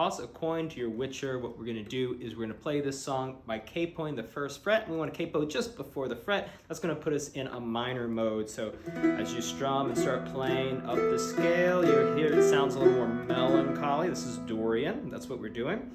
toss a coin to your witcher. What we're going to do is we're going to play this song by capoing the first fret. We want to capo just before the fret. That's going to put us in a minor mode. So as you strum and start playing up the scale, you'll hear it sounds a little more melancholy. This is Dorian. That's what we're doing.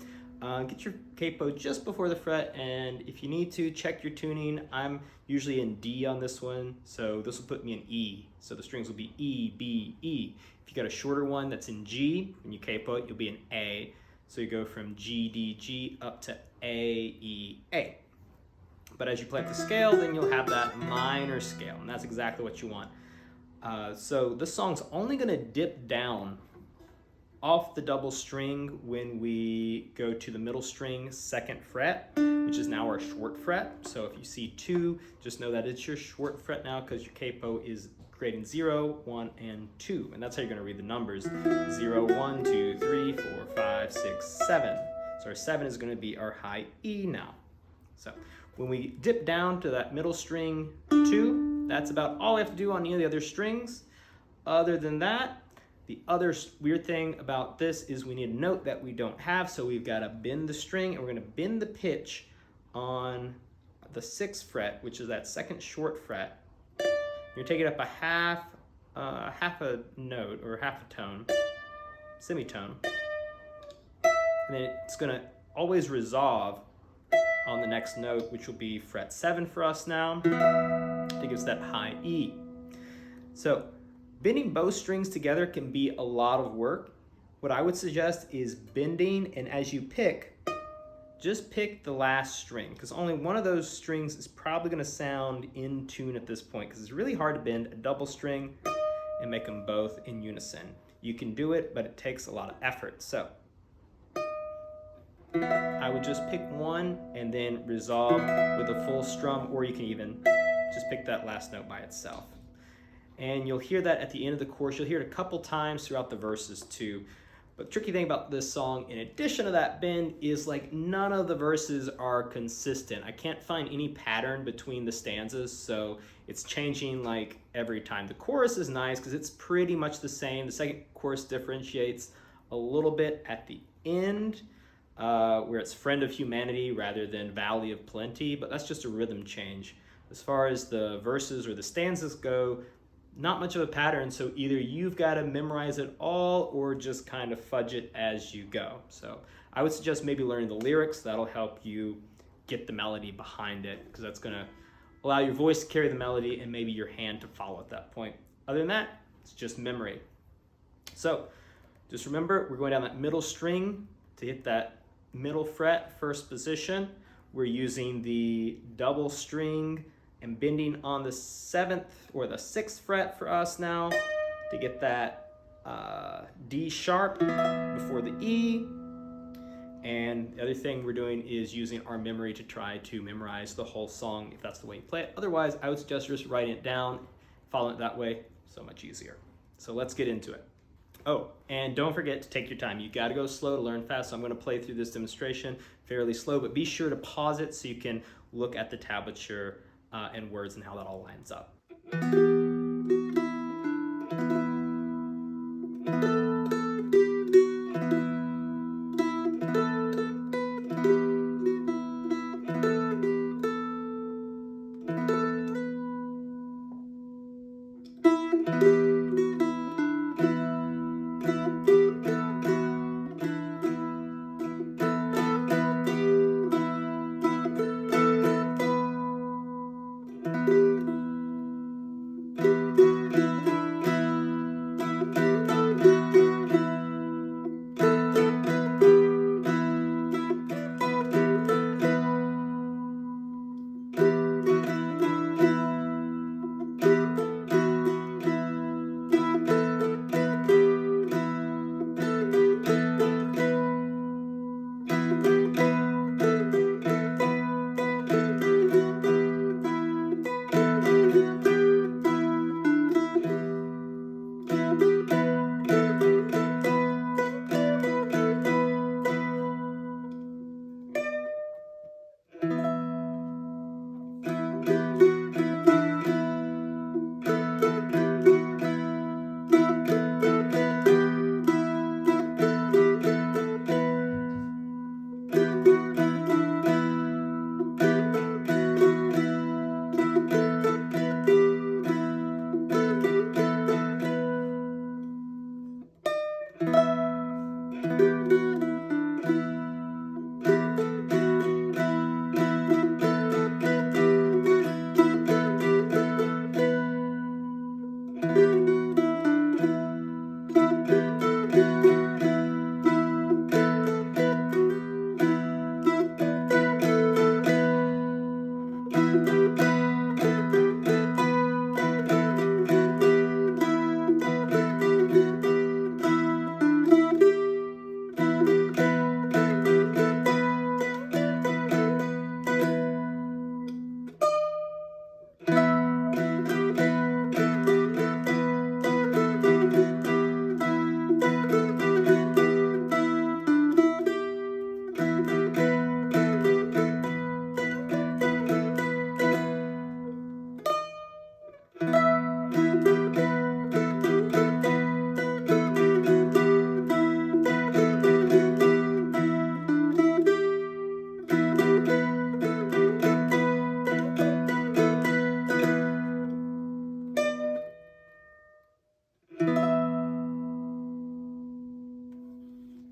Get your capo just before the fret, and if you need to, check your tuning. I'm usually in D on this one, so this will put me in E. So the strings will be E, B, E. If you got a shorter one that's in G, when you capo it, you'll be in A. So you go from G, D, G up to A, E, A. But as you play up the scale, then you'll have that minor scale, and that's exactly what you want. So this song's only gonna dip down off the double string when we go to the middle string 2nd fret, which is now our short fret. So if you see 2, just know that it's your short fret now because your capo is creating 0, 1, and 2. And that's how you're going to read the numbers. 0, 1, 2, 3, 4, 5, 6, 7. So our 7 is going to be our high E now. So when we dip down to that middle string 2, that's about all we have to do on any of the other strings. Other than that, the other weird thing about this is we need a note that we don't have, so we've got to bend the string, and we're going to bend the pitch on the 6th fret, which is that 2nd short fret. You're taking it up a half a note or half a tone, semitone, and then it's going to always resolve on the next note, which will be fret 7 for us now, to give us that high E. So bending both strings together can be a lot of work. What I would suggest is bending, and as you pick, just pick the last string, because only one of those strings is probably going to sound in tune at this point, because it's really hard to bend a double string and make them both in unison. You can do it, but it takes a lot of effort. So I would just pick one and then resolve with a full strum, or you can even just pick that last note by itself. And you'll hear that at the end of the chorus. You'll hear it a couple times throughout the verses too. But the tricky thing about this song, in addition to that bend, is like none of the verses are consistent. I can't find any pattern between the stanzas, so it's changing like every time. The chorus is nice because it's pretty much the same. The second chorus differentiates a little bit at the end, where it's Friend of Humanity rather than Valley of Plenty, but that's just a rhythm change. As far as the verses or the stanzas go, not much of a pattern, so either you've got to memorize it all or just kind of fudge it as you go. So I would suggest maybe learning the lyrics. That'll help you get the melody behind it, because that's going to allow your voice to carry the melody and maybe your hand to follow at that point. Other than that, it's just memory. So just remember, we're going down that middle string to hit that middle fret, 1st position. We're using the double string and bending on the 7th or the 6th fret for us now to get that D sharp before the E. And the other thing we're doing is using our memory to try to memorize the whole song if that's the way you play it. Otherwise, I would suggest just writing it down, following it that way, so much easier. So let's get into it. Oh, and don't forget to take your time. You got to go slow to learn fast, so I'm going to play through this demonstration fairly slow, but be sure to pause it so you can look at the tablature and words and how that all lines up.